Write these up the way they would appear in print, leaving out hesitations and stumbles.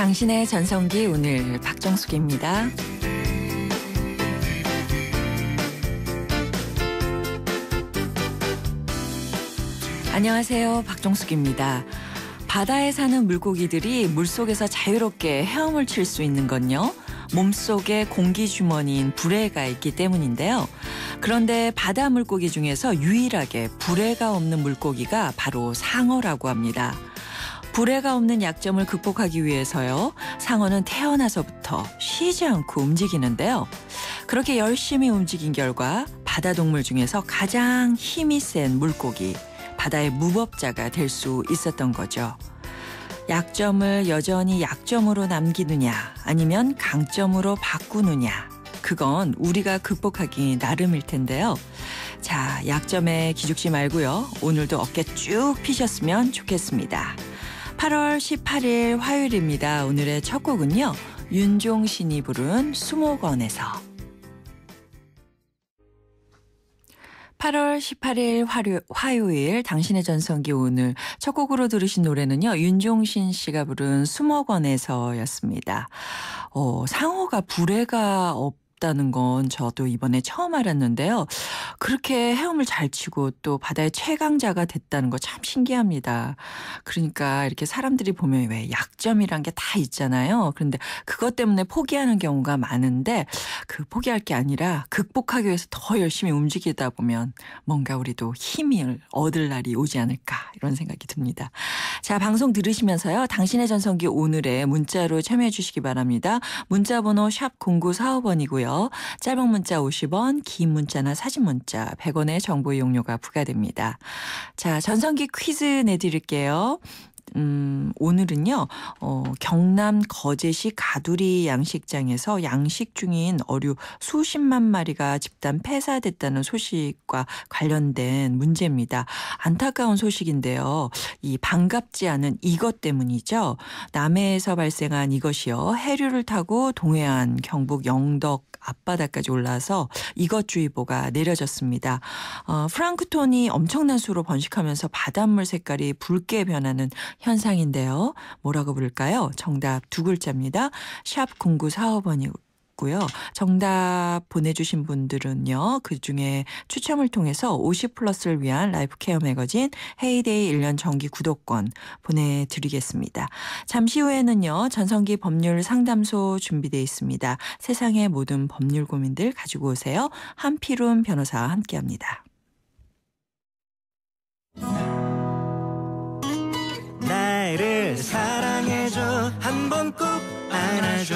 당신의 전성기 오늘 박정숙입니다. 안녕하세요. 박정숙입니다. 바다에 사는 물고기들이 물속에서 자유롭게 헤엄을 칠 수 있는 건요. 몸속에 공기 주머니인 불에가 있기 때문인데요. 그런데 바다 물고기 중에서 유일하게 불에가 없는 물고기가 바로 상어라고 합니다. 불에가 없는 약점을 극복하기 위해서요. 상어는 태어나서부터 쉬지 않고 움직이는데요. 그렇게 열심히 움직인 결과 바다 동물 중에서 가장 힘이 센 물고기, 바다의 무법자가 될 수 있었던 거죠. 약점을 여전히 약점으로 남기느냐 아니면 강점으로 바꾸느냐, 그건 우리가 극복하기 나름일 텐데요. 자, 약점에 기죽지 말고요. 오늘도 어깨 쭉 피셨으면 좋겠습니다. 8월 18일 화요일입니다. 오늘의 첫 곡은요. 윤종신이 부른 수목원에서. 8월 18일 화요일 당신의 전성기 오늘 첫 곡으로 들으신 노래는요. 윤종신 씨가 부른 수목원에서였습니다. 상어가 불에가 없다는 건 저도 이번에 처음 알았는데요. 그렇게 헤엄을 잘 치고 또 바다의 최강자가 됐다는 거 참 신기합니다. 그러니까 이렇게 사람들이 보면 왜 약점이란 게 다 있잖아요. 그런데 그것 때문에 포기하는 경우가 많은데 그 포기할 게 아니라 극복하기 위해서 더 열심히 움직이다 보면 뭔가 우리도 힘을 얻을 날이 오지 않을까 이런 생각이 듭니다. 자, 방송 들으시면서요. 당신의 전성기 오늘의 문자로 참여해 주시기 바랍니다. 문자 번호 샵 0945번이고요. 짧은 문자 50원, 긴 문자나 사진 문자 100원의 정보 이용료가 부과됩니다. 자, 전성기 퀴즈 내드릴게요. 오늘은요, 경남 거제시 가두리 양식장에서 양식 중인 어류 수십만 마리가 집단 폐사됐다는 소식과 관련된 문제입니다. 안타까운 소식인데요. 이 반갑지 않은 이것 때문이죠. 남해에서 발생한 이것이요. 해류를 타고 동해안, 경북 영덕 앞바다까지 올라서 이것주의보가 내려졌습니다. 플랑크톤이 엄청난 수로 번식하면서 바닷물 색깔이 붉게 변하는 현상인데요. 뭐라고 부를까요? 정답 두 글자입니다. 샵 0945번이고요. 정답 보내주신 분들은요. 그중에 추첨을 통해서 50플러스를 위한 라이프 케어 매거진 헤이데이 1년 정기 구독권 보내드리겠습니다. 잠시 후에는요. 전성기 법률 상담소 준비되어 있습니다. 세상의 모든 법률 고민들 가지고 오세요. 한필훈 변호사와 함께합니다. 나를 사랑해줘, 한 번 꼭 안아줘.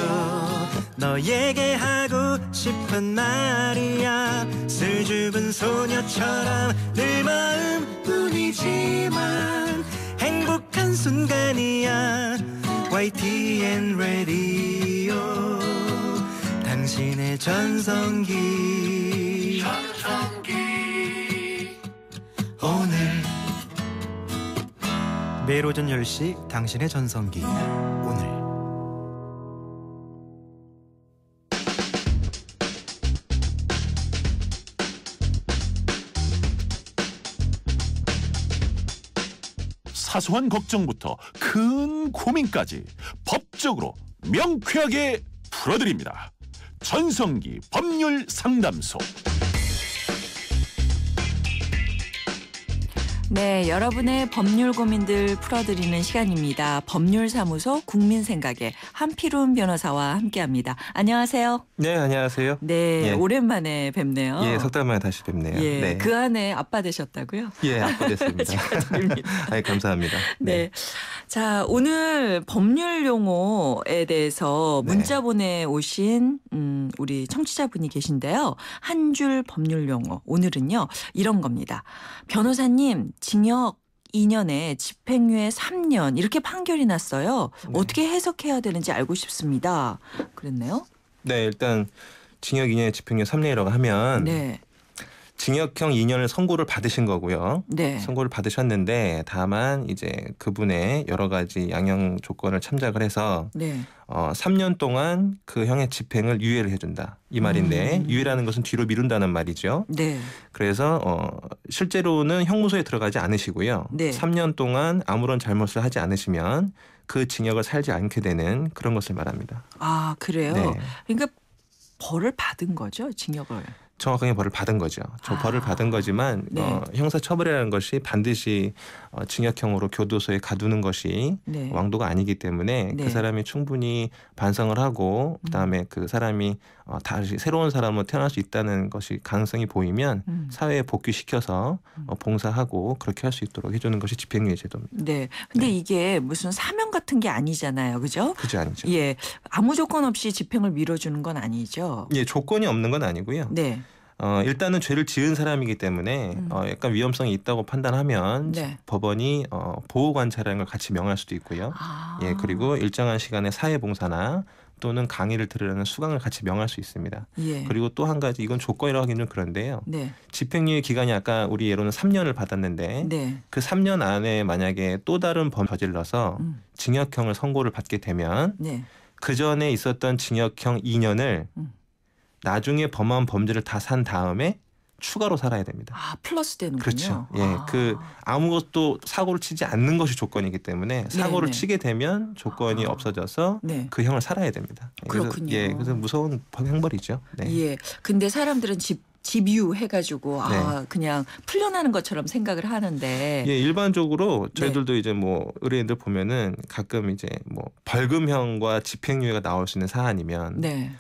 너에게 하고 싶은 말이야. 슬줍은 소녀처럼 내 마음뿐이지만 행복한 순간이야. YTN 라디오 당신의 전성기 오늘 매일 오전 10시 당신의 전성기 오늘. 사소한 걱정부터 큰 고민까지 법적으로 명쾌하게 풀어드립니다. 전성기 법률 상담소. 네, 여러분의 법률 고민들 풀어드리는 시간입니다. 법률사무소 국민생각의 한필훈 변호사와 함께합니다. 안녕하세요. 네, 안녕하세요. 네, 예. 오랜만에 뵙네요. 예, 석 달 만에 다시 뵙네요. 예, 네. 그 안에 아빠 되셨다고요? 예, 아빠 됐습니다. 축하드립니다. 아이, 감사합니다. 네. 자, 오늘 법률 용어에 대해서 네. 문자 보내오신 우리 청취자분이 계신데요. 한 줄 법률 용어. 오늘은요. 이런 겁니다. 변호사님, 징역 2년에 집행유예 3년 이렇게 판결이 났어요. 네. 어떻게 해석해야 되는지 알고 싶습니다. 그랬네요. 네, 일단 징역 2년에 집행유예 3년이라고 하면 네. 징역형 2년을 선고를 받으신 거고요. 네. 선고를 받으셨는데 다만 이제 그분의 여러 가지 양형 조건을 참작을 해서 네. 3년 동안 그 형의 집행을 유예를 해준다. 이 말인데 유예라는 것은 뒤로 미룬다는 말이죠. 네. 그래서 실제로는 형무소에 들어가지 않으시고요. 네. 3년 동안 아무런 잘못을 하지 않으시면 그 징역을 살지 않게 되는 그런 것을 말합니다. 아, 그래요? 네. 그러니까 벌을 받은 거죠, 징역을. 정확하게 벌을 받은 거죠. 벌을 받은 거지만 네. 형사처벌이라는 것이 반드시 징역형으로 교도소에 가두는 것이 네. 왕도가 아니기 때문에 네. 그 사람이 충분히 반성을 하고 그다음에 그 사람이 다시 새로운 사람으로 태어날 수 있다는 것이 가능성이 보이면 사회에 복귀시켜서 봉사하고 그렇게 할 수 있도록 해주는 것이 집행유예 제도입니다. 네. 근데 이게 무슨 사명 같은 게 아니잖아요. 그죠? 그죠, 아니죠. 예. 아무 조건 없이 집행을 미뤄주는 건 아니죠. 예, 조건이 없는 건 아니고요. 네. 일단은 죄를 지은 사람이기 때문에 약간 위험성이 있다고 판단하면 네. 법원이 보호관찰이라는 걸 같이 명할 수도 있고요. 아. 예, 그리고 일정한 시간에 사회봉사나 또는 강의를 들으려는 수강을 같이 명할 수 있습니다. 예. 그리고 또 한 가지 이건 조건이라고 하기는 좀 그런데요. 네. 집행유예 기간이 아까 우리 예로는 3년을 받았는데 네. 그 3년 안에 만약에 또 다른 범 저질러서 징역형을 선고를 받게 되면 네. 그 전에 있었던 징역형 2년을 나중에 범한 범죄를 다 산 다음에 추가로 살아야 됩니다. 아, 플러스 되는군요. 그렇죠. 예, 아. 아무것도 사고를 치지 않는 것이 조건이기 때문에 사고를 네. 치게 되면 조건이 없어져서 네. 그 형을 살아야 됩니다. 그렇군요. 그래서 무서운 형벌이죠. 네. 예. 근데 사람들은 집유 해가지고 네. 그냥 풀려나는 것처럼 생각을 하는데. 예, 일반적으로 저희들도 이제 뭐 의뢰인들 보면은 가끔 이제 뭐 벌금형과 집행유예가 나올 수 있는 사안이면 네.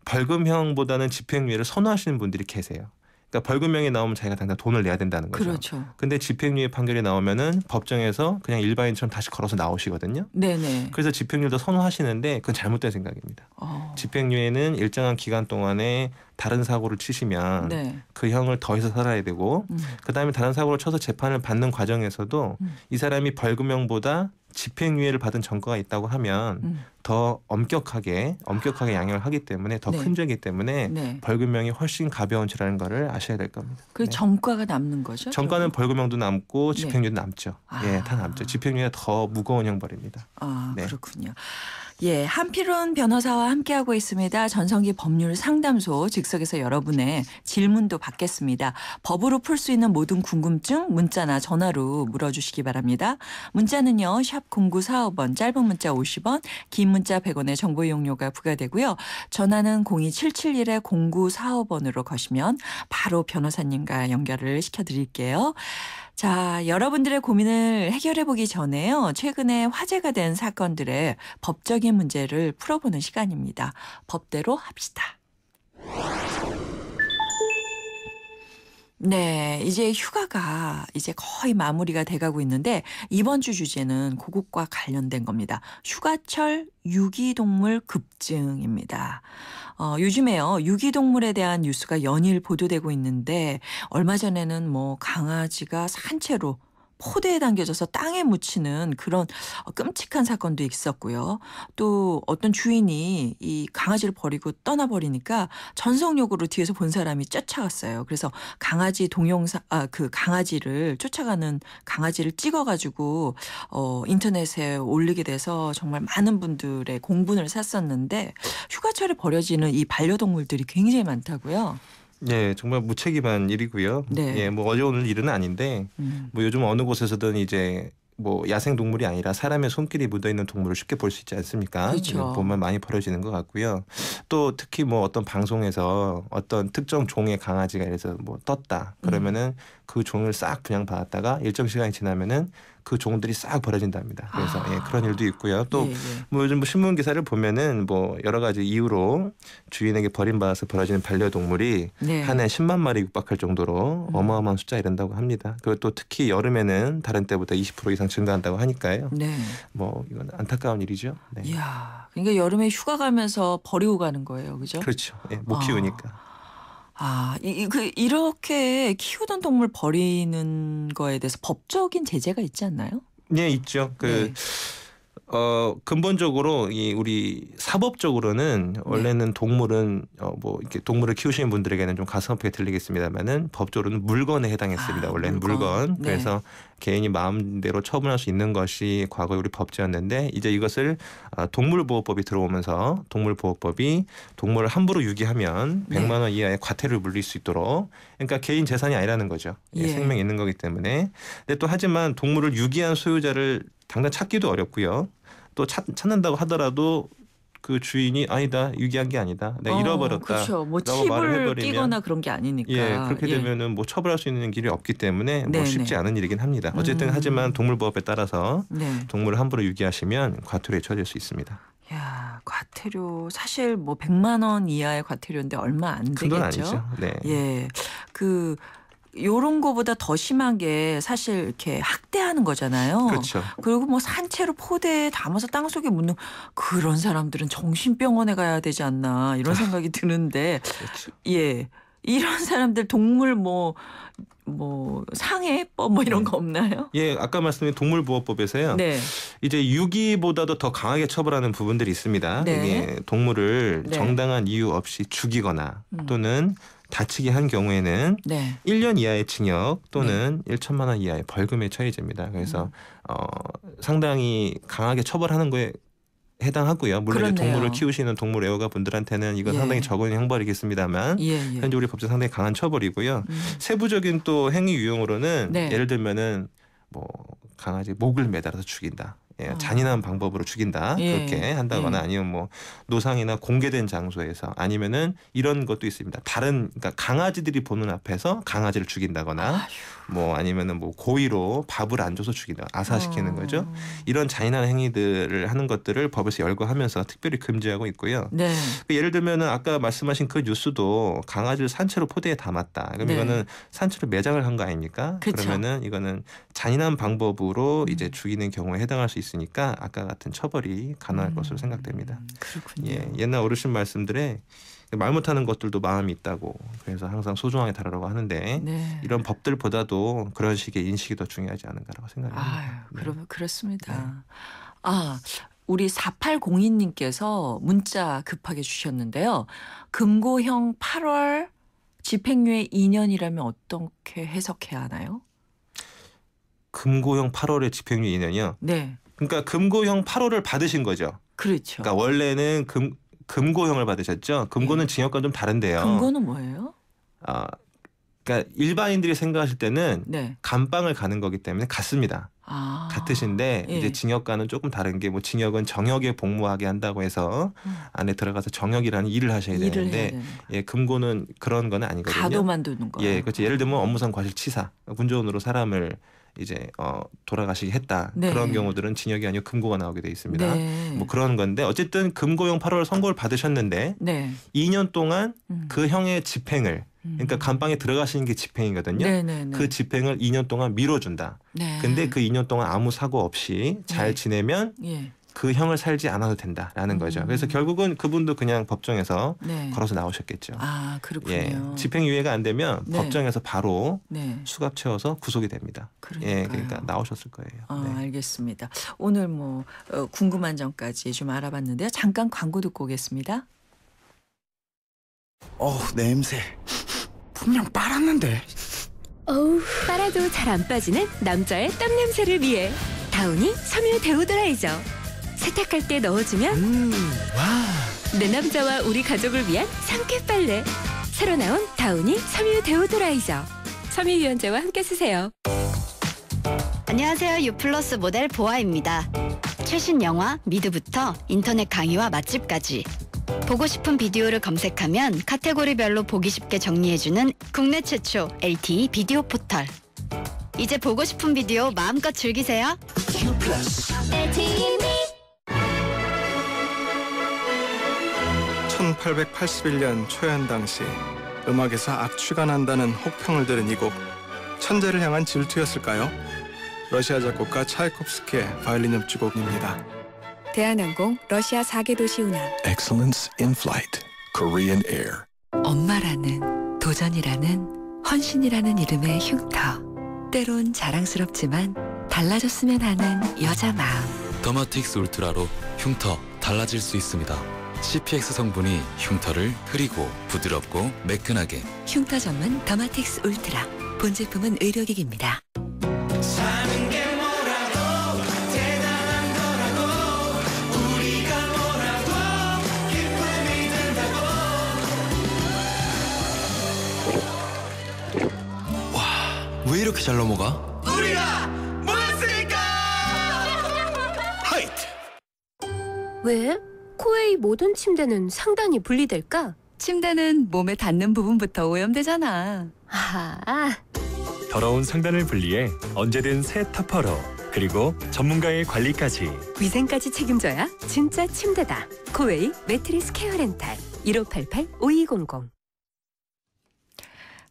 벌금형보다는 집행유예를 선호하시는 분들이 계세요. 그러니까 벌금형이 나오면 자기가 당장 돈을 내야 된다는 거죠. 그렇죠. 근데 집행유예 판결이 나오면은 법정에서 그냥 일반인처럼 다시 걸어서 나오시거든요. 네네. 그래서 집행유예도 선호하시는데 그건 잘못된 생각입니다. 집행유예는 일정한 기간 동안에 다른 사고를 치시면 네. 그 형을 더해서 살아야 되고 그다음에 다른 사고를 쳐서 재판을 받는 과정에서도 이 사람이 벌금형보다 집행유예를 받은 전과가 있다고 하면 더 엄격하게 양형을 하기 때문에 더 큰 네. 죄이기 때문에 네. 벌금형이 훨씬 가벼운 죄라는 거를 아셔야 될 겁니다. 그 네. 전과가 남는 거죠? 전과는 벌금형도 남고 네. 집행유예도 남죠. 예, 다 남죠. 집행유예가 더 무거운 형벌입니다. 아, 네. 그렇군요. 예, 한필훈 변호사와 함께하고 있습니다. 전성기 법률 상담소 즉석에서 여러분의 질문도 받겠습니다. 법으로 풀 수 있는 모든 궁금증 문자나 전화로 물어주시기 바랍니다. 문자는요. 샵 0945번 짧은 문자 50원 긴 문자 100원의 정보 이용료가 부과되고요. 전화는 02771-0945번으로 거시면 바로 변호사님과 연결을 시켜드릴게요. 자, 여러분들의 고민을 해결해 보기 전에요. 최근에 화제가 된 사건들의 법적인 문제를 풀어보는 시간입니다. 법대로 합시다. 네, 이제 휴가가 이제 거의 마무리가 돼가고 있는데 이번 주 주제는 그것과 관련된 겁니다. 휴가철 유기동물 급증입니다. 요즘에요. 유기동물에 대한 뉴스가 연일 보도되고 있는데 얼마 전에는 뭐 강아지가 산채로 포대에 당겨져서 땅에 묻히는 그런 끔찍한 사건도 있었고요. 또 어떤 주인이 이 강아지를 버리고 떠나버리니까 전속력으로 뒤에서 본 사람이 쫓아갔어요. 그래서 강아지 동영상, 그 강아지를 쫓아가는 강아지를 찍어가지고 인터넷에 올리게 돼서 정말 많은 분들의 공분을 샀었는데 휴가철에 버려지는 이 반려동물들이 굉장히 많다고요. 네, 정말 무책임한 일이고요. 네. 예, 뭐 어제 오늘 일은 아닌데 뭐 요즘 어느 곳에서든 이제 뭐 야생 동물이 아니라 사람의 손길이 묻어 있는 동물을 쉽게 볼 수 있지 않습니까? 그렇죠. 보면 많이 버려지는 것 같고요. 또 특히 뭐 어떤 방송에서 어떤 특정 종의 강아지가 그래서 뭐 떴다 그러면은 그 종을 싹 분양받았다가 일정 시간이 지나면은 그 종들이 싹 버려진답니다. 그래서 예, 그런 일도 있고요. 또 뭐 요즘 뭐 신문 기사를 보면은 뭐 여러 가지 이유로 주인에게 버림받아서 버려지는 반려동물이 네. 한 해 10만 마리 육박할 정도로 어마어마한 숫자에 이른다고 합니다. 그리고 또 특히 여름에는 다른 때보다 20% 이상 증가한다고 하니까요. 네. 뭐 이건 안타까운 일이죠. 네. 이야, 그러니까 여름에 휴가 가면서 버리고 가는 거예요, 그죠? 그렇죠. 예, 못 키우니까. 이렇게 키우던 동물 버리는 거에 대해서 법적인 제재가 있지 않나요? 네, 있죠. 네. 근본적으로 우리 사법적으로는 원래는 동물은 뭐 이렇게 동물을 키우시는 분들에게는 좀 가슴 아프게 들리겠습니다만은 법적으로는 물건에 해당했습니다. 원래는 물건. 네. 그래서 개인이 마음대로 처분할 수 있는 것이 과거에 우리 법제였는데 이제 이것을 동물보호법이 들어오면서 동물보호법이 동물을 함부로 유기하면 100만 원 이하의 과태료를 물릴 수 있도록 그러니까 개인 재산이 아니라는 거죠. 예. 생명이 있는 거기 때문에. 근데 또 하지만 동물을 유기한 소유자를 당장 찾기도 어렵고요. 또 찾는다고 하더라도 그 주인이 아니다, 유기한 게 아니다, 내가 잃어버렸다. 그렇죠. 뭐 라고 말을 칩을 해버리면 끼거나 그런 게 아니니까. 예, 그렇게 되면은 뭐 처벌할 수 있는 길이 없기 때문에 뭐 네네. 쉽지 않은 일이긴 합니다. 어쨌든 하지만 동물보호법에 따라서 네. 동물을 함부로 유기하시면 과태료에 처해질 수 있습니다. 야, 과태료 사실 뭐 100만 원 이하의 과태료인데 얼마 안 되겠죠. 큰 돈 아니죠. 네. 예. 그 요런 거보다 더 심한 게 사실 이렇게 학대하는 거잖아요. 그렇죠. 그리고 뭐 산채로 포대에 담아서 땅속에 묻는 그런 사람들은 정신병원에 가야 되지 않나 이런 생각이 드는데 그렇죠. 예. 이런 사람들 동물 뭐 상해법 뭐 이런 거 없나요? 예, 아까 말씀드린 동물보호법에서요. 네. 이제 유기보다도 더 강하게 처벌하는 부분들이 있습니다. 네. 이게 동물을 네. 정당한 이유 없이 죽이거나 또는 다치게 한 경우에는 네. 1년 이하의 징역 또는 1천만 원 이하의 벌금에 처해집니다. 그래서 상당히 강하게 처벌하는 거에 해당하고요. 물론 이제 그렇네요. 동물을 키우시는 동물 애호가 분들한테는 이건 예. 상당히 적은 형벌이겠습니다만 예, 예. 현재 우리 법정 상당히 강한 처벌이고요. 세부적인 또 행위 유형으로는 네. 예를 들면은 뭐 강아지 목을 매달아서 죽인다. 예, 잔인한 방법으로 죽인다. 예. 그렇게 한다거나 예. 아니면 뭐 노상이나 공개된 장소에서 아니면은 이런 것도 있습니다. 다른 그러니까 강아지들이 보는 앞에서 강아지를 죽인다거나 뭐 아니면은 뭐 고의로 밥을 안 줘서 죽인다. 아사시키는 거죠. 이런 잔인한 행위들을 하는 것들을 법에서 열거하면서 특별히 금지하고 있고요. 네. 예를 들면은 아까 말씀하신 그 뉴스도 강아지를 산채로 포대에 담았다. 그럼 네. 이거는 산채로 매장을 한 거 아닙니까? 그쵸. 그러면은 이거는 잔인한 방법으로 이제 죽이는 경우에 해당할 수 있으니까 아까 같은 처벌이 가능할 것으로 생각됩니다. 그렇군요. 예, 옛날 어르신 말씀들에 말 못하는 것들도 마음이 있다고 그래서 항상 소중하게 다루라고 하는데 네. 이런 법들보다도 그런 식의 인식이 더 중요하지 않은가라고 생각합니다. 아유, 그렇습니다. 아, 우리 4802님께서 문자 급하게 주셨는데요. 금고형 8월 집행유예 2년이라면 어떻게 해석해야 하나요? 금고형 8월에 집행유예 2년이요. 네. 그러니까 금고형 8월을 받으신 거죠. 그렇죠. 그러니까 원래는 금고형을 받으셨죠. 금고는 징역과 좀 다른데요. 금고는 뭐예요? 그러니까 일반인들이 생각하실 때는 네. 감방을 가는 거기 때문에 같습니다. 아. 같으신데 예. 이제 징역과는 조금 다른 게 뭐 징역은 정역에 복무하게 한다고 해서 안에 들어가서 정역이라는 일을 하셔야 일을 해야 되는데 되는 거. 예, 금고는 그런 건 아니거든요. 가도만 두는 거. 예, 그렇죠. 예를 들면 업무상 과실치사, 군조원으로 사람을 이제 돌아가시게 했다. 네. 그런 경우들은 징역이 아니고 금고가 나오게 돼 있습니다. 네. 뭐 그런 건데 어쨌든 금고형 8월 선고를 받으셨는데 네. 2년 동안 그 형의 집행을 그러니까 감방에 들어가시는 게 집행이거든요. 네네네. 그 집행을 2년 동안 미뤄준다. 네. 근데 그 2년 동안 아무 사고 없이 잘 네. 지내면 예. 그 형을 살지 않아도 된다라는 거죠. 그래서 결국은 그분도 그냥 법정에서 네. 걸어서 나오셨겠죠. 아, 그렇군요. 예, 집행유예가 안 되면 네. 법정에서 바로 네. 수갑 채워서 구속이 됩니다. 예, 그러니까 나오셨을 거예요. 네. 알겠습니다. 오늘 뭐 궁금한 점까지 좀 알아봤는데요. 잠깐 광고 듣고 오겠습니다. 냄새. 분명 빨았는데. 어우, 빨아도 잘 안 빠지는 남자의 땀 냄새를 위해 다우니 섬유 데오도라이저. 세탁할 때 넣어주면 와. 내 남자와 우리 가족을 위한 상쾌 빨래. 새로 나온 다우니 섬유 데오도라이저. 섬유 유연제와 함께 쓰세요. 안녕하세요. 유플러스 모델 보아입니다. 최신 영화 미드부터 인터넷 강의와 맛집까지 보고 싶은 비디오를 검색하면 카테고리별로 보기 쉽게 정리해주는 국내 최초 LTE 비디오 포털. 이제 보고 싶은 비디오 마음껏 즐기세요. LTE 1881년 초연 당시 음악에서 악취가 난다는 혹평을 들은 이 곡 천재를 향한 질투였을까요? 러시아 작곡가 차이콥스키의 바이올린 협주곡입니다. 대한항공 러시아 4개 도시 운항. Excellence in Flight, Korean Air. 엄마라는, 도전이라는, 헌신이라는 이름의 흉터. 때론 자랑스럽지만 달라졌으면 하는 여자 마음. 더마틱스 울트라로 흉터 달라질 수 있습니다. CPX 성분이 흉터를 흐리고 부드럽고 매끈하게. 흉터 전문 더마틱스 울트라. 본 제품은 의료기기입니다. 사는 게 뭐라고 대단한 거라고 우리가 뭐라고 기쁨이 든다고. 와, 왜 이렇게 잘 넘어가? 우리가 왜? 코웨이 모든 침대는 상단이 분리될까? 침대는 몸에 닿는 부분부터 오염되잖아. 아, 더러운 상단을 분리해 언제든 새 타퍼로 그리고 전문가의 관리까지. 위생까지 책임져야 진짜 침대다. 코웨이 매트리스 케어 렌탈 1588-5200.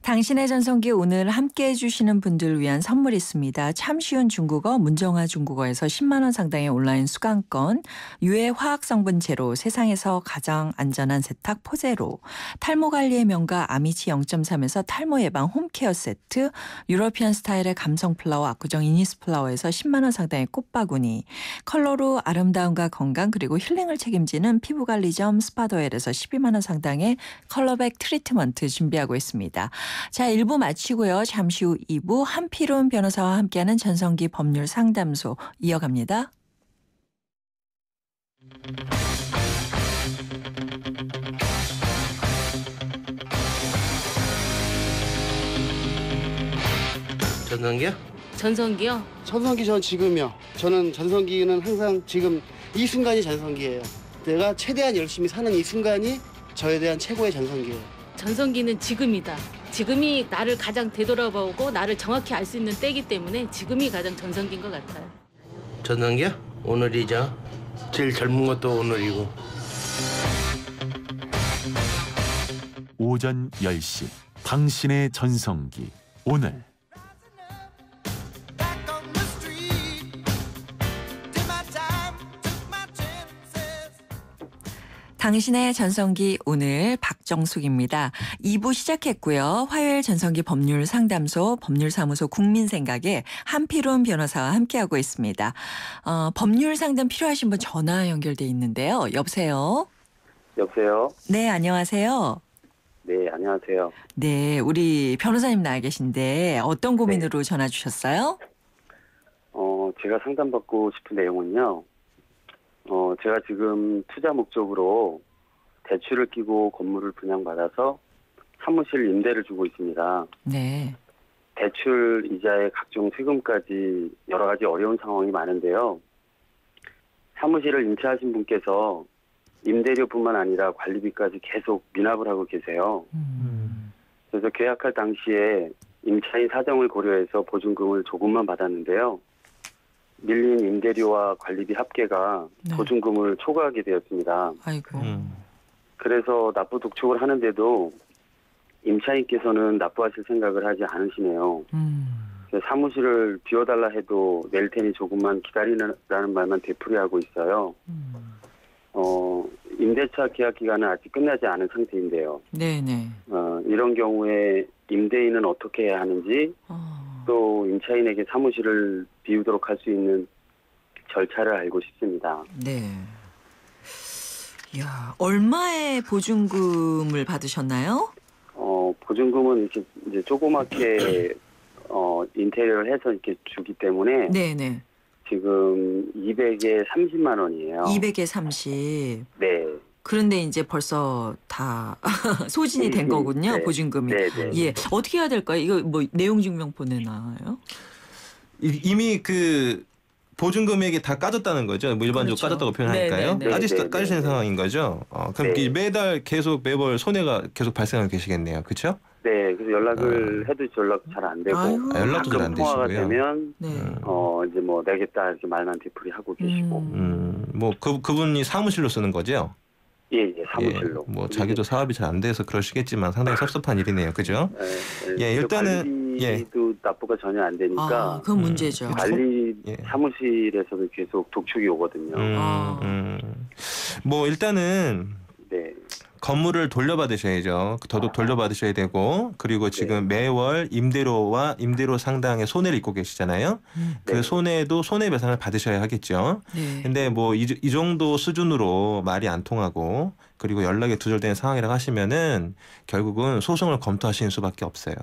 당신의 전성기 오늘 함께해 주시는 분들 위한 선물 있습니다. 참 쉬운 중국어 문정아 중국어에서 10만 원 상당의 온라인 수강권, 유해 화학 성분 제로, 세상에서 가장 안전한 세탁 포제로, 탈모 관리의 명가 아미치 0.3에서 탈모 예방 홈케어 세트, 유러피안 스타일의 감성 플라워 압구정 이니스 플라워에서 10만 원 상당의 꽃바구니, 컬러로 아름다움과 건강 그리고 힐링을 책임지는 피부관리점 스파도엘에서 12만 원 상당의 컬러백 트리트먼트 준비하고 있습니다. 자, 1부 마치고요. 잠시 후 2부 한필훈 변호사와 함께하는 전성기 법률 상담소 이어갑니다. 전성기요? 전성기요? 전성기 전 지금이요. 저는 전성기는 항상 지금 이 순간이 전성기예요. 내가 최대한 열심히 사는 이 순간이 저에 대한 최고의 전성기예요. 전성기는 지금이다. 지금이 나를 가장 되돌아보고 나를 정확히 알 수 있는 때이기 때문에 지금이 가장 전성기인 것 같아요. 전성기요? 오늘이죠. 제일 젊은 것도 오늘이고. 오전 10시 당신의 전성기 오늘. 당신의 전성기 오늘 박정숙입니다. 2부 시작했고요. 화요일 전성기 법률 상담소 법률사무소 국민생각에 한필훈 변호사와 함께하고 있습니다. 법률 상담 필요하신 분 전화 연결돼 있는데요. 여보세요? 여보세요? 네, 안녕하세요. 네, 안녕하세요. 네, 우리 변호사님 나와 계신데 어떤 고민으로 전화 주셨어요? 제가 상담받고 싶은 내용은요. 제가 지금 투자 목적으로 대출을 끼고 건물을 분양받아서 사무실 임대를 주고 있습니다. 네. 대출 이자에 각종 세금까지 여러 가지 어려운 상황이 많은데요. 사무실을 임차하신 분께서 임대료뿐만 아니라 관리비까지 계속 미납을 하고 계세요. 그래서 계약할 당시에 임차인 사정을 고려해서 보증금을 조금만 받았는데요. 밀린 임대료와 관리비 합계가 보증금을 초과하게 되었습니다. 아이고. 그래서 납부 독촉을 하는데도 임차인께서는 납부하실 생각을 하지 않으시네요. 사무실을 비워달라 해도 낼 테니 조금만 기다리라는 말만 되풀이하고 있어요. 임대차 계약 기간은 아직 끝나지 않은 상태인데요. 네네. 이런 경우에 임대인은 어떻게 해야 하는지 또 임차인에게 사무실을 비우도록 할 수 있는 절차를 알고 싶습니다. 네. 이야, 얼마의 보증금을 받으셨나요? 보증금은 이렇게 이제 조그맣게 인테리어를 해서 이렇게 주기 때문에 네네. 지금 200에 30만 원이에요. 200에 30. 네. 그런데 이제 벌써 다 소진이 된 거군요. 네. 보증금이. 네. 예. 어떻게 해야 될까요? 이거 뭐 내용 증명 보내나요? 이미 그 보증 금액이 다 까졌다는 거죠. 뭐 일반적으로 그렇죠. 까졌다고 표현할까요? 네네네. 까지신 상황인 거죠. 그럼 매달 계속 매월 손해가 계속 발생하고 계시겠네요. 그렇죠? 네, 그래서 연락을 해도 연락 잘 안 되고 연락도 잘 안 통화가 되시고요. 되면 이제 뭐 내겠다 이렇게 말만 되풀이 하고 계시고. 뭐 그분이 사무실로 쓰는 거죠? 예, 사무실로. 뭐 자기도 사업이 잘 안 돼서 그러시겠지만 상당히 섭섭한 일이네요. 그죠? 예, 일단은 관리도 납부가 전혀 안 되니까. 그건 문제죠. 관리 사무실에서도 계속 독촉이 오거든요. 뭐 일단은 네. 건물을 돌려받으셔야죠. 더도 돌려받으셔야 되고 그리고 지금 매월 임대료 상당의 손해를 입고 계시잖아요. 그 손해도 손해배상을 받으셔야 하겠죠. 근데 뭐 이 정도 수준으로 말이 안 통하고 그리고 연락이 두절되는 상황이라고 하시면은 결국은 소송을 검토하시는 수밖에 없어요.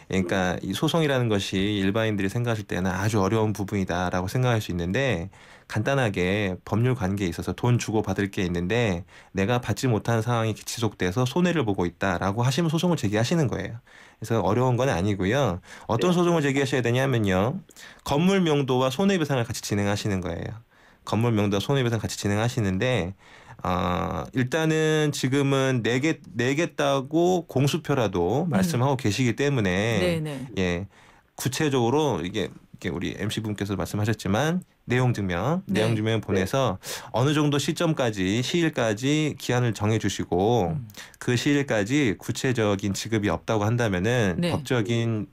그러니까 이 소송이라는 것이 일반인들이 생각하실 때는 아주 어려운 부분이다라고 생각할 수 있는데 간단하게 법률 관계에 있어서 돈 주고 받을 게 있는데 내가 받지 못한 상황이 지속돼서 손해를 보고 있다라고 하시면 소송을 제기하시는 거예요. 그래서 어려운 건 아니고요. 어떤 소송을 제기하셔야 되냐면요. 건물 명도와 손해배상을 같이 진행하시는 거예요. 건물 명도와 손해배상 같이 진행하시는데 일단은 지금은 내겠다고 공수표라도 말씀하고 계시기 때문에 네네. 예, 구체적으로 이게 우리 MC 분께서 말씀하셨지만 내용 증명 보내서 어느 정도 시일까지 기한을 정해주시고 그 시일까지 구체적인 지급이 없다고 한다면은 네. 법적인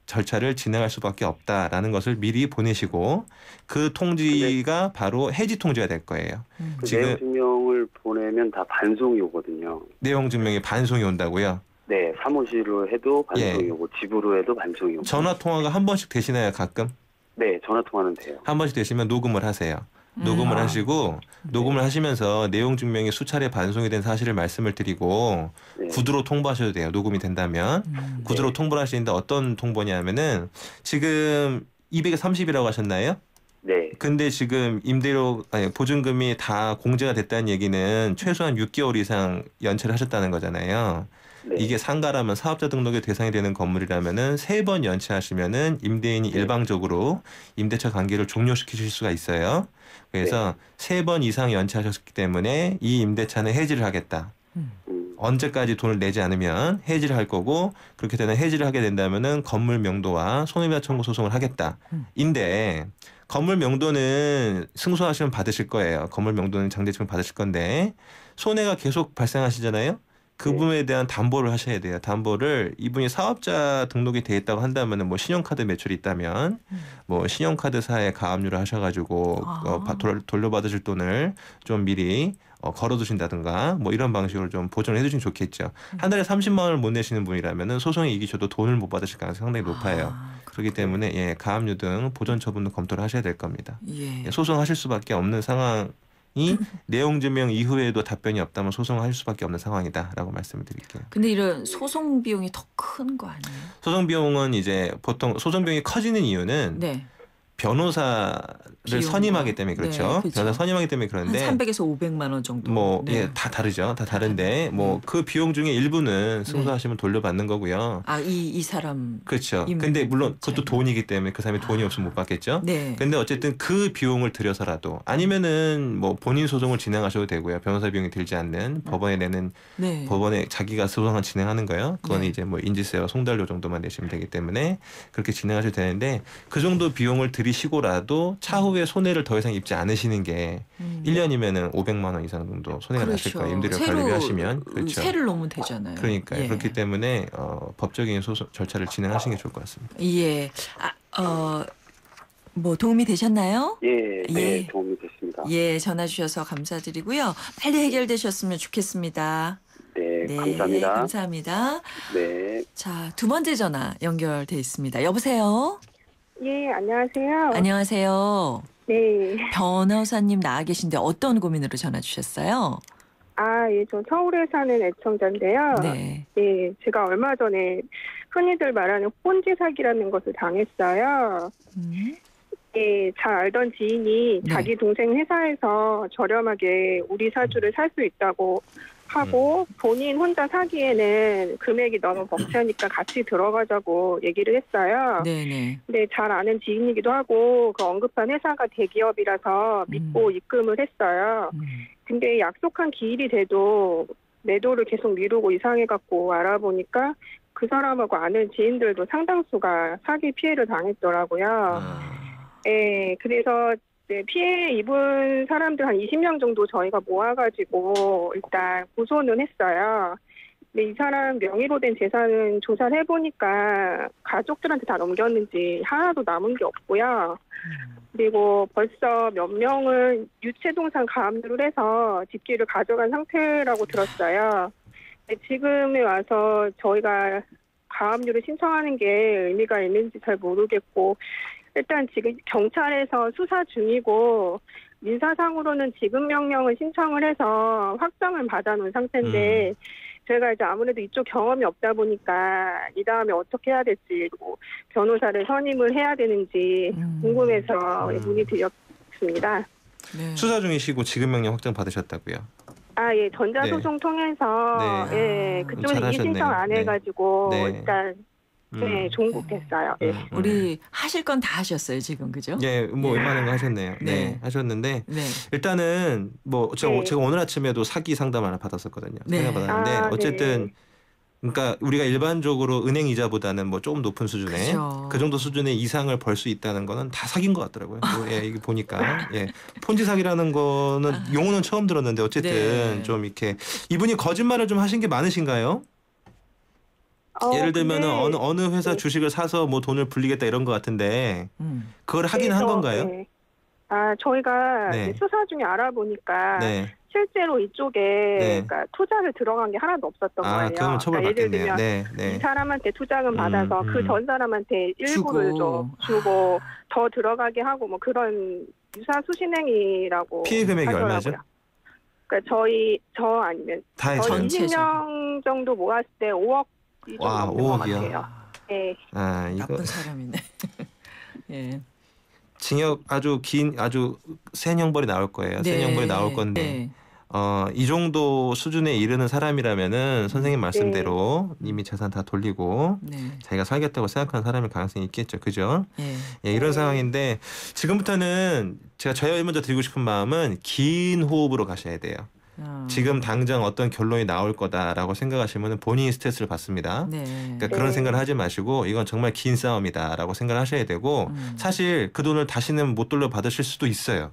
절차를 진행할 수밖에 없다라는 것을 미리 보내시고 그 통지가 바로 해지 통지가 될 거예요. 그 내용 증명을 보내면 다 반송이 오거든요. 내용 증명이 반송이 온다고요? 네, 사무실로 해도 반송이 오고 집으로 해도 반송이 오고. 전화 통화가 한 번씩 되시나요, 가끔? 네, 전화 통화는 돼요. 한 번씩 되시면 녹음을 하세요. 녹음을 하시고 녹음을 하시면서 내용 증명이 수차례 반송이 된 사실을 말씀을 드리고 구두로 통보하셔도 돼요. 녹음이 된다면. 구두로 통보를 하시는데 어떤 통보냐면은 지금 230이라고 하셨나요? 네. 근데 지금 보증금이 다 공제가 됐다는 얘기는 최소한 6개월 이상 연체를 하셨다는 거잖아요. 네. 이게 상가라면 사업자 등록의 대상이 되는 건물이라면은 3번 연체하시면은 임대인이 일방적으로 임대차 관계를 종료시키실 수가 있어요. 그래서 3번 이상 연체하셨기 때문에 이 임대차는 해지를 하겠다. 언제까지 돈을 내지 않으면 해지를 할 거고 그렇게 되면 해지를 하게 된다면은 건물 명도와 손해배상 청구 소송을 하겠다. 인데 건물 명도는 승소하시면 받으실 거예요. 건물 명도는 장대증을 받으실 건데 손해가 계속 발생하시잖아요. 그 부분에 대한 담보를 하셔야 돼요. 담보를 이분이 사업자 등록이 돼 있다고 한다면은 뭐 신용카드 매출이 있다면 뭐 신용카드사에 가압류를 하셔가지고 돌려받으실 돈을 좀 미리 걸어두신다든가 뭐 이런 방식으로 좀 보전을 해주시면 좋겠죠. 한 달에 30만 원을 못 내시는 분이라면은 소송이 이기셔도 돈을 못 받으실 가능성이 상당히 높아요. 그렇기 때문에 가압류 등 보전 처분도 검토를 하셔야 될 겁니다. 소송하실 수밖에 없는 상황. 이 내용 증명 이후에도 답변이 없다면 소송할 수밖에 없는 상황이다라고 말씀을 드릴게요. 근데 이런 소송 비용이 더 큰 거 아니에요? 소송 비용은 이제 보통 소송 비용이 커지는 이유는 변호사를 선임하기 때문에 그렇죠. 네, 그렇죠. 변호사 선임하기 때문에 그런데 한 300에서 500만 원 정도. 다 다르죠. 다 다른데 그 비용 중에 일부는 승소하시면 돌려받는 거고요. 이 사람. 그렇죠. 근데 물론 그것도 돈이기 때문에 그 사람이 돈이 없으면 못 받겠죠. 근데 어쨌든 그 비용을 들여서라도 아니면은 뭐 본인 소송을 진행하셔도 되고요. 변호사 비용이 들지 않는 법원에 내는 법원에 자기가 소송을 진행하는 거예요. 그건 이제 뭐 인지세와 송달료 정도만 내시면 되기 때문에 그렇게 진행하셔도 되는데 그 정도 비용을 들이시고라도 차후에 손해를 더 이상 입지 않으시는 게 1년이면은 500만 원 이상 정도 손해가 나실 거예요. 임대료 관리비 하시면. 그렇죠. 세를 놓으면 되잖아요. 그러니까요. 그렇기 때문에 법적인 소송 절차를 진행하시는 게 좋을 것 같습니다. 예. 뭐 도움이 되셨나요? 네, 도움이 됐습니다. 예, 전화 주셔서 감사드리고요. 빨리 해결되셨으면 좋겠습니다. 네, 감사합니다. 감사합니다. 네. 자, 두 번째 전화 연결돼 있습니다. 여보세요? 예, 안녕하세요. 안녕하세요. 네. 변호사님 나와 계신데 어떤 고민으로 전화 주셨어요? 예, 저 서울에 사는 애청자인데요. 네. 예, 제가 얼마 전에 흔히들 말하는 혼지 사기라는 것을 당했어요. 예, 잘 알던 지인이 자기 동생 회사에서 저렴하게 우리 사주를 살 수 있다고 하고 본인 혼자 사기에는 금액이 너무 벅차니까 같이 들어가자고 얘기를 했어요. 네네. 근데 잘 아는 지인이기도 하고 그 언급한 회사가 대기업이라서 믿고 입금을 했어요. 근데 약속한 기일이 돼도 매도를 계속 미루고 이상해갖고 알아보니까 그 사람하고 아는 지인들도 상당수가 사기 피해를 당했더라고요. 예, 그래서 피해 입은 사람들 한 20명 정도 저희가 모아가지고 일단 고소는 했어요. 근데 이 사람 명의로 된 재산은 조사를 해보니까 가족들한테 다 넘겼는지 하나도 남은 게 없고요. 그리고 벌써 몇 명은 유체동산 가압류를 해서 집기를 가져간 상태라고 들었어요. 근데 지금에 와서 저희가 가압류를 신청하는 게 의미가 있는지 잘 모르겠고 일단 지금 경찰에서 수사 중이고 민사상으로는 지급 명령을 신청을 해서 확정을 받아놓은 상태인데 제가 이제 아무래도 이쪽 경험이 없다 보니까 이 다음에 어떻게 해야 될지 뭐 변호사를 선임을 해야 되는지 궁금해서 문의드렸습니다. 수사 중이시고 지급 명령 확정 받으셨다고요? 예, 전자소송 통해서 예, 그쪽에서 이의 신청 안 해가지고 일단 네, 종국했어요. 네. 우리 하실 건 다 하셨어요 지금 그죠? 예, 뭐 예. 웬만한 거 하셨네요. 네, 네. 하셨는데 네. 일단은 뭐 네. 제가 오늘 아침에도 사기 상담 하나 받았었거든요. 네. 상담 받았는데 아, 어쨌든 네. 그러니까 우리가 일반적으로 은행 이자보다는 뭐 조금 높은 수준의 그죠. 그 정도 수준의 이상을 벌 수 있다는 거는 다 사기인 것 같더라고요. 예, 이게 보니까 예, 폰지 사기라는 거는 용어는 처음 들었는데 어쨌든 네. 좀 이렇게 이분이 거짓말을 좀 하신 게 많으신가요? 예를 들면은 어느 회사 네. 주식을 사서 뭐 돈을 불리겠다 이런 것 같은데 그걸 하긴 한 그래서, 건가요? 네. 저희가 네. 수사 중에 알아보니까 네. 실제로 이쪽에 네. 그러니까 투자를 들어간 게 하나도 없었던 거예요. 그러면 처벌 그러니까 예를 받겠네요. 들면 네, 네. 이 사람한테 투자금 받아서 그 전 사람한테 일부를 주고. 주고 더 들어가게 하고 뭐 그런 유사 수신행위라고 피해 금액이 하더라고요. 얼마죠? 그러니까 저 아니면 다 저 해서 20명 정도 모았을 때 5억 이 정도 와, 넘는 것 5억이요? 같아요. 네. 아, 이거 나쁜 사람이네. 예. 징역 아주 센 형벌이 나올 거예요. 센 네. 형벌이 나올 건데 네. 이 정도 수준에 이르는 사람이라면은 선생님 말씀대로 이미 재산 다 돌리고 네. 자기가 살겠다고 생각하는 사람일 가능성이 있겠죠. 그죠? 예. 예, 이런 상황인데 지금부터는 제가 제일 먼저 드리고 싶은 마음은 긴 호흡으로 가셔야 돼요. 지금 당장 어떤 결론이 나올 거다라고 생각하시면 본인이 스트레스를 받습니다. 네. 그러니까 그런 생각을 하지 마시고 이건 정말 긴 싸움이다라고 생각을 하셔야 되고 사실 그 돈을 다시는 못 돌려받으실 수도 있어요.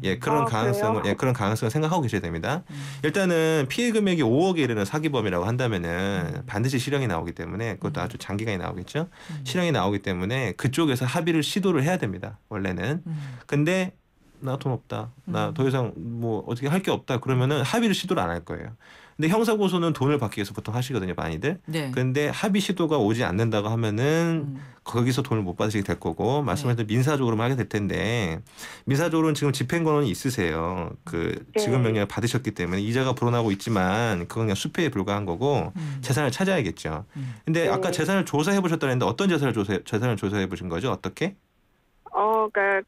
예, 그런 가능성을 그래요? 그런 가능성을 생각하고 계셔야 됩니다. 일단은 피해 금액이 5억에 이르는 사기범이라고 한다면은 반드시 실형이 나오기 때문에 그것도 아주 장기간이 나오겠죠. 실형이 나오기 때문에 그쪽에서 합의를 시도를 해야 됩니다. 원래는. 근데 나 돈 없다. 나 더 이상 뭐 어떻게 할 게 없다. 그러면은 합의를 시도를 안 할 거예요. 근데 형사고소는 돈을 받기 위해서 보통 하시거든요, 많이들. 네. 근데 합의 시도가 오지 않는다고 하면은 거기서 돈을 못 받으시게 될 거고 말씀하신 민사적으로만 하게 될 텐데 민사적으로는 지금 집행권한이 있으세요. 그 지급 명령을 받으셨기 때문에 이자가 불어나고 있지만 그건 그냥 수패에 불과한 거고 재산을 찾아야겠죠. 근데 아까 재산을 조사해 보셨다는데 어떤 재산을 조사해 보신 거죠? 어떻게? 그러니까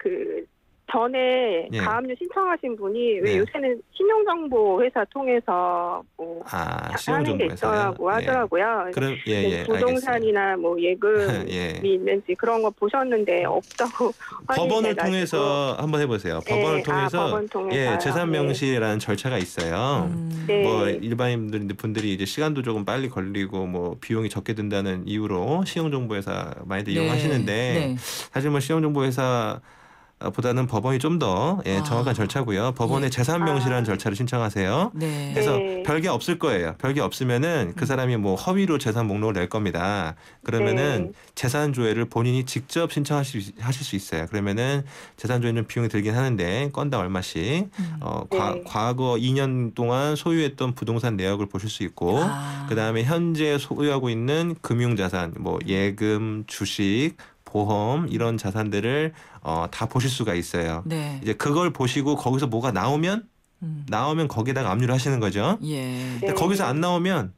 전에 예. 가압류 신청하신 분이 왜 네. 요새는 신용정보 회사 통해서 뭐 하는 게 신용정보에서요? 있더라고 하더라고요. 그럼 부동산이나 뭐 예금이 예. 있는지 그런 거 보셨는데 없다고 법원을 확인돼가지고. 통해서 한번 해보세요. 법원을 통해서 법원 통해서요. 예, 재산 네. 명시라는 절차가 있어요. 네. 뭐 일반인분들이 이제 시간도 조금 빨리 걸리고 뭐 비용이 적게 든다는 이유로 신용정보회사 많이들 네. 이용하시는데 네. 사실 뭐 신용정보회사 보다는 법원이 좀 더 정확한 절차고요. 법원에 재산 명시라는 절차를 신청하세요. 네. 그래서 별게 없을 거예요. 별게 없으면은 그 사람이 뭐 허위로 재산 목록을 낼 겁니다. 그러면은 재산 조회를 본인이 직접 신청하실 수 있어요. 그러면은 재산 조회는 비용이 들긴 하는데 건당 얼마씩 과거 2년 동안 소유했던 부동산 내역을 보실 수 있고 그다음에 현재 소유하고 있는 금융자산 뭐 예금, 주식 보험 이런 자산들을 다 보실 수가 있어요. 네. 이제 그걸 보시고 거기서 뭐가 나오면 거기다가 압류를 하시는 거죠. 예. 근데 거기서 안 나오면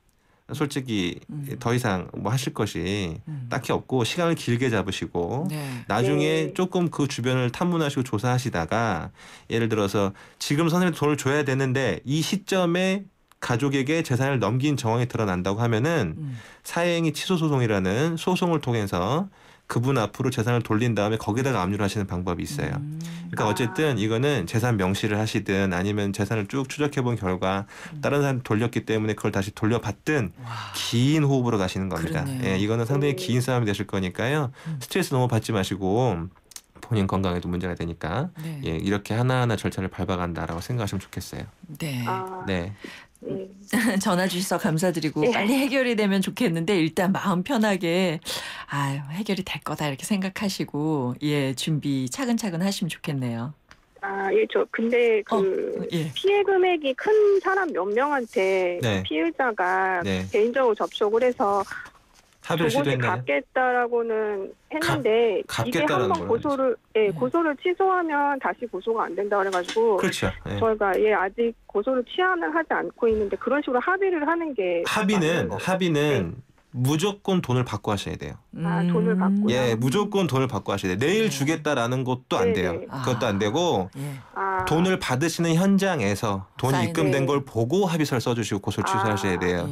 솔직히 더 이상 뭐 하실 것이 딱히 없고 시간을 길게 잡으시고 나중에 조금 그 주변을 탐문하시고 조사하시다가 예를 들어서 지금 선생님 돈을 줘야 되는데 이 시점에 가족에게 재산을 넘긴 정황이 드러난다고 하면은 사행위 취소 소송이라는 소송을 통해서 그분 앞으로 재산을 돌린 다음에 거기다가 압류를 하시는 방법이 있어요. 그러니까 어쨌든 이거는 재산 명시를 하시든 아니면 재산을 쭉 추적해 본 결과 다른 사람 돌렸기 때문에 그걸 다시 돌려받든 긴 호흡으로 가시는 겁니다. 예, 이거는 상당히 긴 싸움이 되실 거니까요. 스트레스 너무 받지 마시고 본인 건강에도 문제가 되니까 예, 이렇게 하나하나 절차를 밟아간다라고 생각하시면 좋겠어요. 네. 네. 전화 주셔서 감사드리고 빨리 해결이 되면 좋겠는데 일단 마음 편하게 해결이 될 거다 이렇게 생각하시고 준비 차근차근 하시면 좋겠네요. 근데 피해 금액이 큰 사람 몇 명한테 피해자가 개인적으로 접촉을 해서 합의를 시도했나요? 갚겠다라고는 했는데 이게 한번 고소를 취소하면 다시 고소가 안 된다 그래가지고 그렇죠. 저희가 아직 고소를 취하는 하지 않고 있는데 그런 식으로 합의를 하는 게 합의는 무조건 돈을 받고 하셔야 돼요. 돈을 받고요? 예, 무조건 돈을 받고 하셔야 돼요. 내일 주겠다라는 것도 안 돼요. 그것도 안 되고 돈을 받으시는 현장에서 돈이 사인을. 입금된 걸 보고 합의서를 써주시고 고소를 취소하셔야 돼요.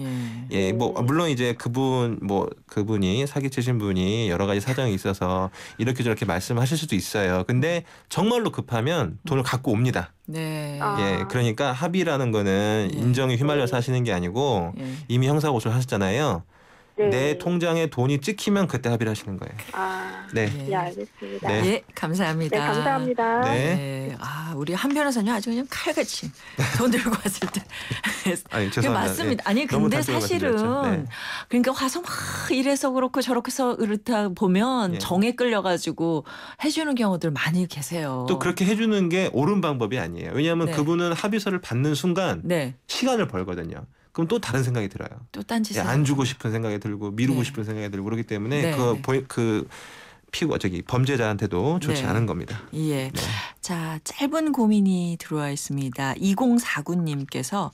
예, 뭐 물론 이제 그분이 사기치신 분이 여러 가지 사정이 있어서 이렇게 저렇게 말씀하실 수도 있어요. 근데 정말로 급하면 돈을 갖고 옵니다. 네. 예, 그러니까 합의라는 거는 인정이 휘말려서 하시는 게 아니고 이미 형사 고소를 하셨잖아요. 내 통장에 돈이 찍히면 그때 합의를 하시는 거예요. 네. 예, 알겠습니다. 네. 예, 감사합니다. 네, 감사합니다. 네. 우리 한 변호사님 아주 그냥 칼같이 돈 들고 왔을 때. 아니, 그게 죄송합니다. 맞습니다. 네. 아니, 너무 근데 단정을 사실은 말씀드렸죠. 네. 그러니까 와서 막 이래서 그렇고 저렇게 해서 그렇다 보면 정에 끌려가지고 해주는 경우들 많이 계세요. 또 그렇게 해주는 게 옳은 방법이 아니에요. 왜냐하면 네. 그분은 합의서를 받는 순간 네. 시간을 벌거든요. 그럼 또 다른 생각이 들어요. 또 딴짓을. 안 주고 싶은 생각이 들고 미루고 싶은 생각이 들고 그렇기 때문에 네. 범죄자한테도 좋지 네. 않은 겁니다. 예. 네. 자, 짧은 고민이 들어와 있습니다. 2049님께서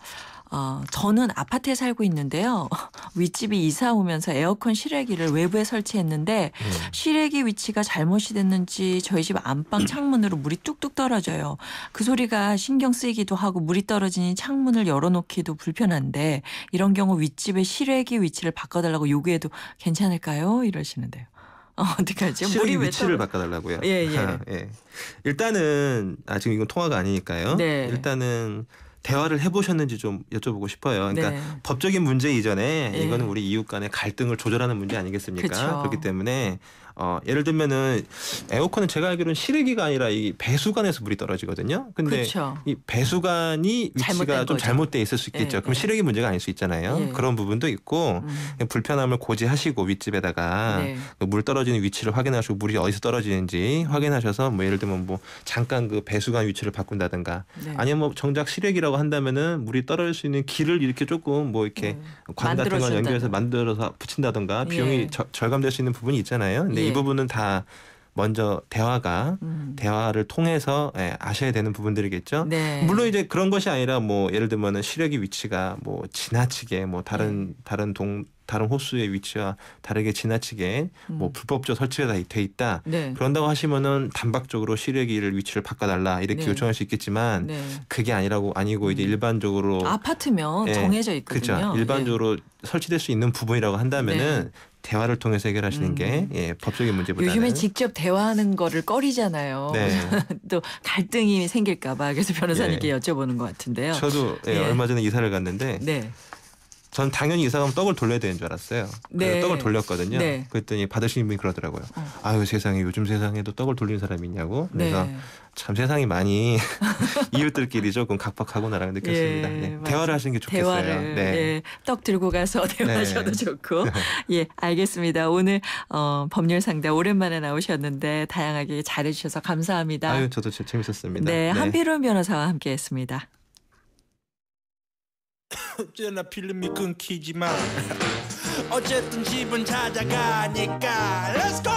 저는 아파트에 살고 있는데요. 윗집이 이사 오면서 에어컨 실외기를 외부에 설치했는데 실외기 위치가 잘못이 됐는지 저희 집 안방 창문으로 물이 뚝뚝 떨어져요. 그 소리가 신경 쓰이기도 하고 물이 떨어지니 창문을 열어놓기도 불편한데 이런 경우 윗집의 실외기 위치를 바꿔달라고 요구해도 괜찮을까요? 이러시는데요. 어떡하죠? 실외기 위치를 바꿔달라고요. 예. 예. 일단은 지금 이건 통화가 아니니까요. 네. 일단은 대화를 해보셨는지 좀 여쭤보고 싶어요. 그러니까 네. 법적인 문제 이전에 예. 이거는 우리 이웃 간의 갈등을 조절하는 문제 아니겠습니까? 그쵸. 그렇기 때문에 예를 들면은 에어컨은 제가 알기로는 실외기가 아니라 이 배수관에서 물이 떨어지거든요. 근데 그쵸. 이 배수관이 위치가 잘못된 좀 거죠. 잘못돼 있을 수 있겠죠. 예, 그럼 실외기 문제가 아닐 수 있잖아요. 예. 그런 부분도 있고 불편함을 고지하시고 윗집에다가 네. 물 떨어지는 위치를 확인하시고 물이 어디서 떨어지는지 확인하셔서 뭐 예를 들면 뭐 잠깐 그 배수관 위치를 바꾼다든가 네. 아니면 뭐 정작 실외기라고 한다면은 물이 떨어질 수 있는 길을 이렇게 조금 뭐 이렇게 관 같은 걸 연결해서 만들어서 붙인다든가 비용이 예. 절감될 수 있는 부분이 있잖아요. 근데 예. 이 부분은 다 먼저 대화를 통해서 아셔야 되는 부분들이겠죠. 네. 물론 이제 그런 것이 아니라 뭐 예를 들면은 실외기 위치가 뭐 지나치게 뭐 다른 호수의 위치와 다르게 지나치게 뭐 불법적 설치가 돼 있다. 네. 그런다고 하시면은 단박적으로 실외기를 위치를 바꿔달라 이렇게 네. 요청할 수 있겠지만 네. 그게 아니고 이제 일반적으로 아파트면 정해져 있거든요. 그렇죠. 일반적으로 설치될 수 있는 부분이라고 한다면은 대화를 통해서 해결하시는 게 법적인 문제보다는 요즘에 직접 대화하는 거를 꺼리잖아요. 네. 또 갈등이 생길까 봐 그래서 변호사님께 여쭤보는 것 같은데요. 저도 얼마 전에 이사를 갔는데 전 당연히 이사 가면 떡을 돌려야 되는 줄 알았어요. 그래서 떡을 돌렸거든요. 그랬더니 받으시는 분이 그러더라고요. 아유 세상에 요즘 세상에도 떡을 돌리는 사람이 있냐고. 그래서 참 세상이 많이 이웃들끼리 조금 각박하구나라고 느꼈습니다. 네. 대화를 하시는 게 좋겠어요. 대화를 떡 들고 가서 대화하셔도 좋고. 예, 알겠습니다. 오늘 법률 상담 오랜만에 나오셨는데 다양하게 잘해주셔서 감사합니다. 아유 저도 재밌었습니다. 네, 한필훈 변호사와 함께했습니다. 어쩌나 필름이 끊기지만 어쨌든 집은 찾아가니까 Let's go!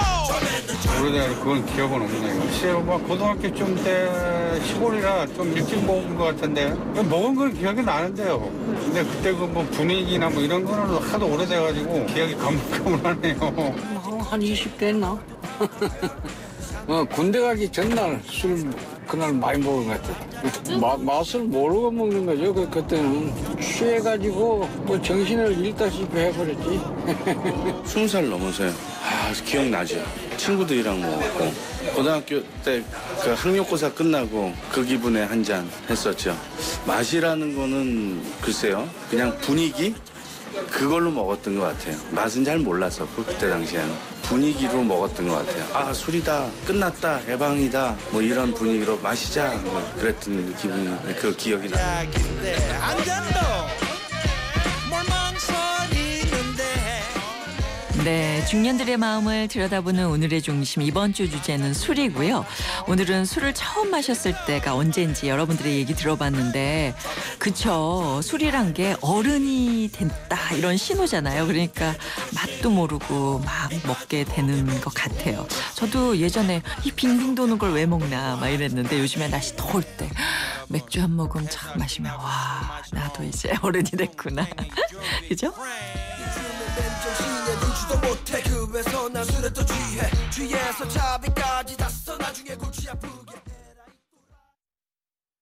오래돼서 그건 기억은 없네요. 글쎄요, 뭐 고등학교쯤 때 시골이라 좀 일찍 먹은 것 같은데 먹은 건 기억이 나는데요. 근데 그때 그 뭐 분위기나 뭐 이런 거는 하도 오래돼가지고 기억이 가물가물하네요. 한 20대 했나? 군대 가기 전날 술 그날 많이 먹은 것 같아요. 맛을 모르고 먹는 거죠. 그때는 취해가지고 뭐 정신을 잃다시피 해버렸지. 20살 넘어서요. 기억나죠. 친구들이랑 먹었고 고등학교 때 그 학력고사 끝나고 그 기분에 한 잔 했었죠. 맛이라는 거는 글쎄요. 그냥 분위기? 그걸로 먹었던 것 같아요. 맛은 잘 몰랐었고 그때 당시에는 분위기로 먹었던 것 같아요. 술이다, 끝났다, 해방이다, 뭐 이런 분위기로 마시자, 뭐 그랬던 그 기억이 나요. 네, 중년들의 마음을 들여다보는 오늘의 중심 이번 주 주제는 술이고요. 오늘은 술을 처음 마셨을 때가 언제인지 여러분들의 얘기 들어봤는데 그쵸, 술이란 게 어른이 됐다 이런 신호잖아요. 그러니까 맛도 모르고 막 먹게 되는 것 같아요. 저도 예전에 이 빙빙 도는 걸 왜 먹나 막 이랬는데 요즘에 날씨 더울 때 맥주 한 모금 착 마시면 와 나도 이제 어른이 됐구나. 그죠? 알지도 못해 그래서 난 술에 또 취해 취해서 자비까지 다 써 나중에 골치 아프게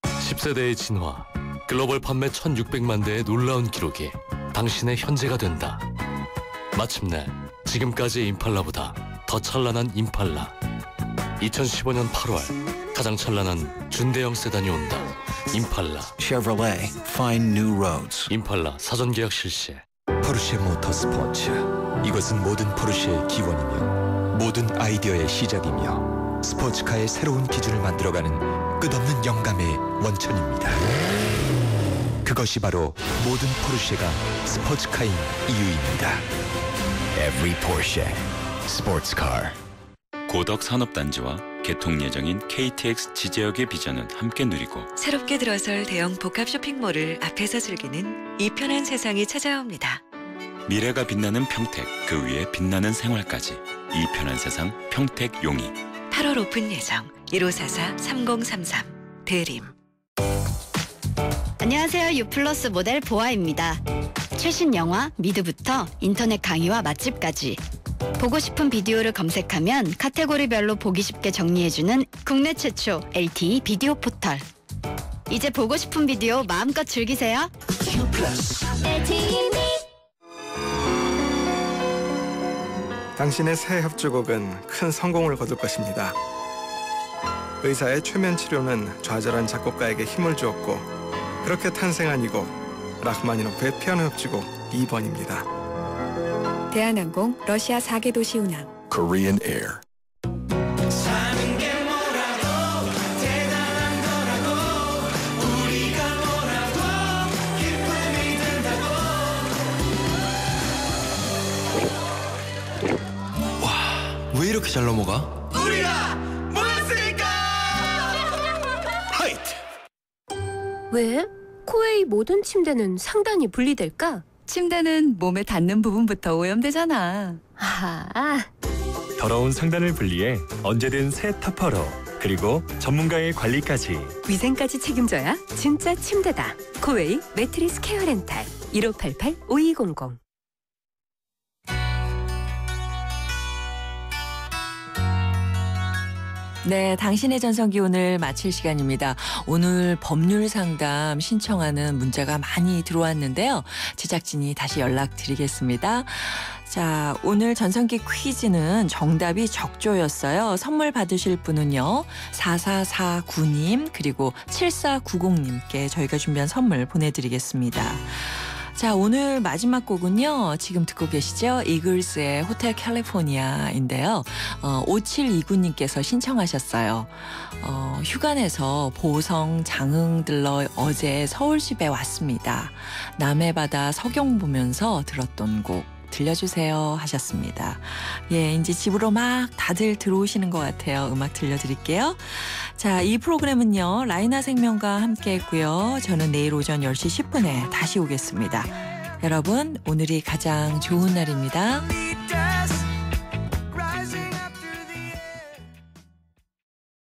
10세대의 진화, 글로벌 판매 1600만 대의 놀라운 기록이 당신의 현재가 된다. 마침내 지금까지의 임팔라보다 더 찬란한 임팔라. 2015년 8월 가장 찬란한 준대형 세단이 온다. 임팔라. Chevrolet, find new roads. 임팔라 사전 계약 실시. 포르쉐 모터스포츠. 이것은 모든 포르쉐의 기원이며 모든 아이디어의 시작이며 스포츠카의 새로운 기준을 만들어가는 끝없는 영감의 원천입니다. 그것이 바로 모든 포르쉐가 스포츠카인 이유입니다. Every Porsche, sports car. 고덕 산업단지와 개통 예정인 KTX 지제역의 비전은 함께 누리고 새롭게 들어설 대형 복합 쇼핑몰을 앞에서 즐기는 이 편한 세상이 찾아옵니다. 미래가 빛나는 평택, 그 위에 빛나는 생활까지 이 편한 세상 평택 용이 8월 오픈 예정 1544-3033 대림. 안녕하세요. 유플러스 모델 보아입니다. 최신 영화 미드부터 인터넷 강의와 맛집까지 보고 싶은 비디오를 검색하면 카테고리별로 보기 쉽게 정리해주는 국내 최초 LTE 비디오 포털. 이제 보고 싶은 비디오 마음껏 즐기세요. 당신의 새 협주곡은 큰 성공을 거둘 것입니다. 의사의 최면 치료는 좌절한 작곡가에게 힘을 주었고 그렇게 탄생한 이 곡 라흐마니노프의 피아노 협주곡 2번입니다. 대한항공 러시아 4개 도시 운항 Korean Air. 사는 게 뭐라고 대단한 거라고 우리가 뭐라고 기쁨이 든다고 와, 왜 이렇게 잘 넘어가? 우리가 모였으니까 하이트! 왜? 코웨이 모든 침대는 상단이 분리될까? 침대는 몸에 닿는 부분부터 오염되잖아. 아하. 더러운 상단을 분리해 언제든 새 타퍼로, 그리고 전문가의 관리까지. 위생까지 책임져야 진짜 침대다. 코웨이 매트리스 케어 렌탈 1588-5200. 네, 당신의 전성기 오늘 마칠 시간입니다. 오늘 법률 상담 신청하는 문자가 많이 들어왔는데요. 제작진이 다시 연락드리겠습니다. 자, 오늘 전성기 퀴즈는 정답이 적조였어요. 선물 받으실 분은요. 4449님 그리고 7490님께 저희가 준비한 선물 보내드리겠습니다. 자, 오늘 마지막 곡은요. 지금 듣고 계시죠? 이글스의 호텔 캘리포니아인데요. 5729님께서 신청하셨어요. 휴가 내서 보성, 장흥 들러 어제 서울집에 왔습니다. 남해바다 석영 보면서 들었던 곡 들려주세요 하셨습니다. 예, 이제 집으로 막 다들 들어오시는 것 같아요. 음악 들려드릴게요. 자, 이 프로그램은요. 라이나 생명과 함께 했고요. 저는 내일 오전 10시 10분에 다시 오겠습니다. 여러분, 오늘이 가장 좋은 날입니다.